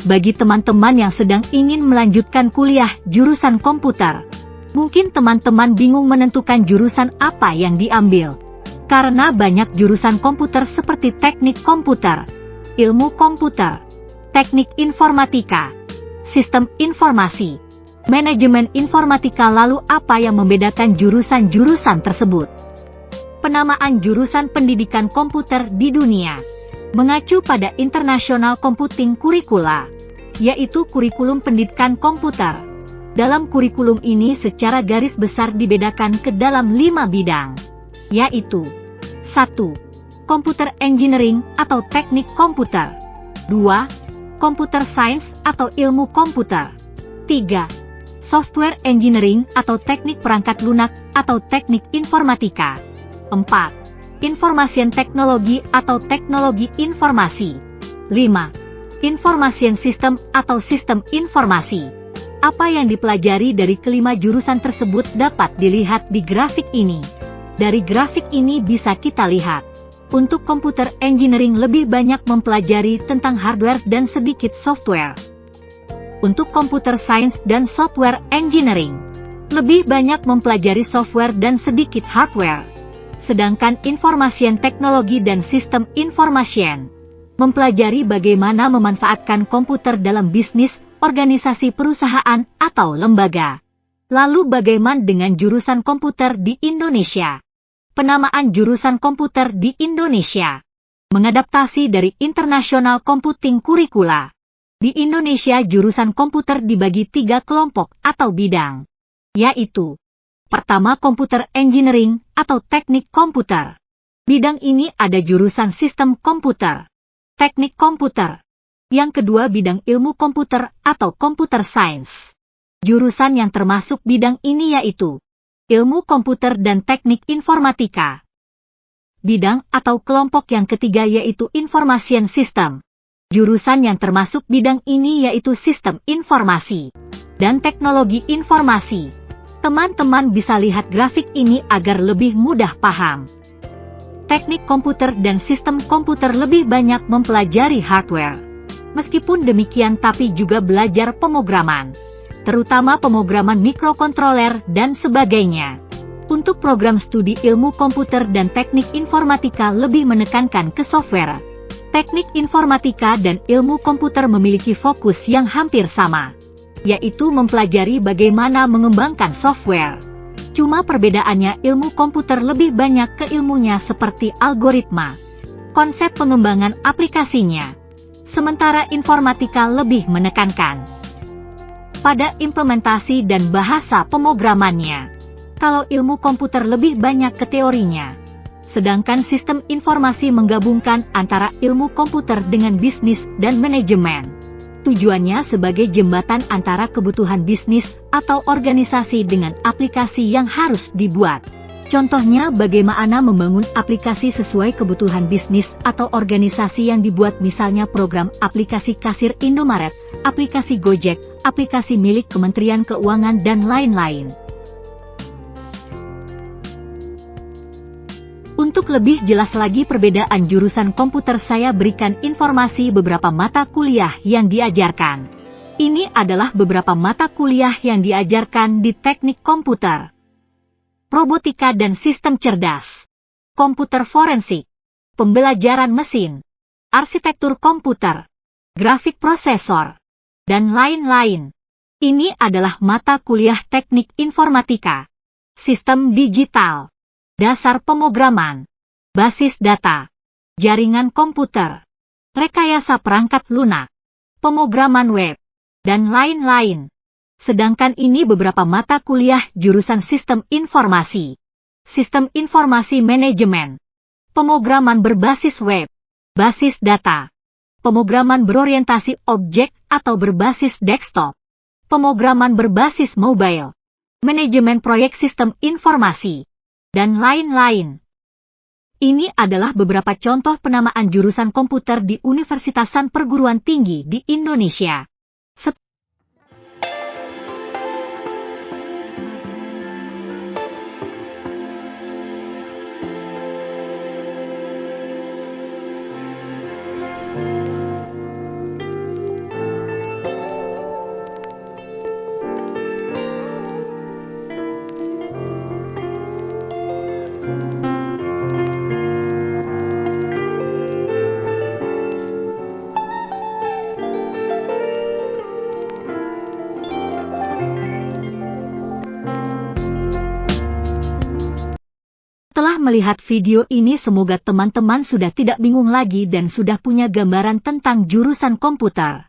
Bagi teman-teman yang sedang ingin melanjutkan kuliah jurusan komputer, mungkin teman-teman bingung menentukan jurusan apa yang diambil. Karena banyak jurusan komputer seperti teknik komputer, ilmu komputer, teknik informatika, sistem informasi, manajemen informatika. Lalu apa yang membedakan jurusan-jurusan tersebut? Penamaan jurusan pendidikan komputer di dunia mengacu pada International Computing Curricula, yaitu kurikulum pendidikan komputer. Dalam kurikulum ini secara garis besar dibedakan ke dalam 5 bidang, yaitu 1. Computer Engineering atau teknik komputer. 2. Computer Science atau ilmu komputer. 3. Software Engineering atau teknik perangkat lunak atau teknik informatika. 4. Information Technology atau teknologi informasi. 5. Information System atau sistem informasi. Apa yang dipelajari dari kelima jurusan tersebut dapat dilihat di grafik ini. Dari grafik ini bisa kita lihat, untuk Computer Engineering lebih banyak mempelajari tentang hardware dan sedikit software. Untuk Computer Science dan Software Engineering, lebih banyak mempelajari software dan sedikit hardware. Sedangkan Information Technology dan Sistem Information mempelajari bagaimana memanfaatkan komputer dalam bisnis, organisasi perusahaan, atau lembaga. Lalu bagaimana dengan jurusan komputer di Indonesia? Penamaan jurusan komputer di Indonesia mengadaptasi dari International Computing Curricula. Di Indonesia jurusan komputer dibagi 3 kelompok atau bidang, yaitu pertama Computer Engineering atau teknik komputer. Bidang ini ada jurusan sistem komputer, teknik komputer. Yang kedua bidang ilmu komputer atau Computer Science. Jurusan yang termasuk bidang ini yaitu ilmu komputer dan teknik informatika. Bidang atau kelompok yang ketiga yaitu Information System. Jurusan yang termasuk bidang ini yaitu sistem informasi dan teknologi informasi. Teman-teman bisa lihat grafik ini agar lebih mudah paham. Teknik komputer dan sistem komputer lebih banyak mempelajari hardware. Meskipun demikian tapi juga belajar pemrograman, terutama pemrograman mikrokontroler dan sebagainya. Untuk program studi ilmu komputer dan teknik informatika lebih menekankan ke software. Teknik informatika dan ilmu komputer memiliki fokus yang hampir sama, yaitu mempelajari bagaimana mengembangkan software. Cuma perbedaannya ilmu komputer lebih banyak ke ilmunya seperti algoritma, konsep pengembangan aplikasinya. Sementara informatika lebih menekankan pada implementasi dan bahasa pemrogramannya. Kalau ilmu komputer lebih banyak ke teorinya. Sedangkan sistem informasi menggabungkan antara ilmu komputer dengan bisnis dan manajemen. Tujuannya sebagai jembatan antara kebutuhan bisnis atau organisasi dengan aplikasi yang harus dibuat. Contohnya bagaimana membangun aplikasi sesuai kebutuhan bisnis atau organisasi yang dibuat, misalnya program aplikasi kasir Indomaret, aplikasi Gojek, aplikasi milik Kementerian Keuangan dan lain-lain. Untuk lebih jelas lagi perbedaan jurusan komputer saya berikan informasi beberapa mata kuliah yang diajarkan. Ini adalah beberapa mata kuliah yang diajarkan di teknik komputer. Robotika dan sistem cerdas, komputer forensik, pembelajaran mesin, arsitektur komputer, grafik prosesor, dan lain-lain. Ini adalah mata kuliah teknik informatika, sistem digital, dasar pemrograman, basis data, jaringan komputer, rekayasa perangkat lunak, pemrograman web, dan lain-lain. Sedangkan ini beberapa mata kuliah jurusan sistem informasi manajemen, pemrograman berbasis web, basis data, pemrograman berorientasi objek atau berbasis desktop, pemrograman berbasis mobile, manajemen proyek sistem informasi, dan lain-lain. Ini adalah beberapa contoh penamaan jurusan komputer di universitasan perguruan tinggi di Indonesia. Setelah melihat video ini, semoga teman-teman sudah tidak bingung lagi dan sudah punya gambaran tentang jurusan komputer.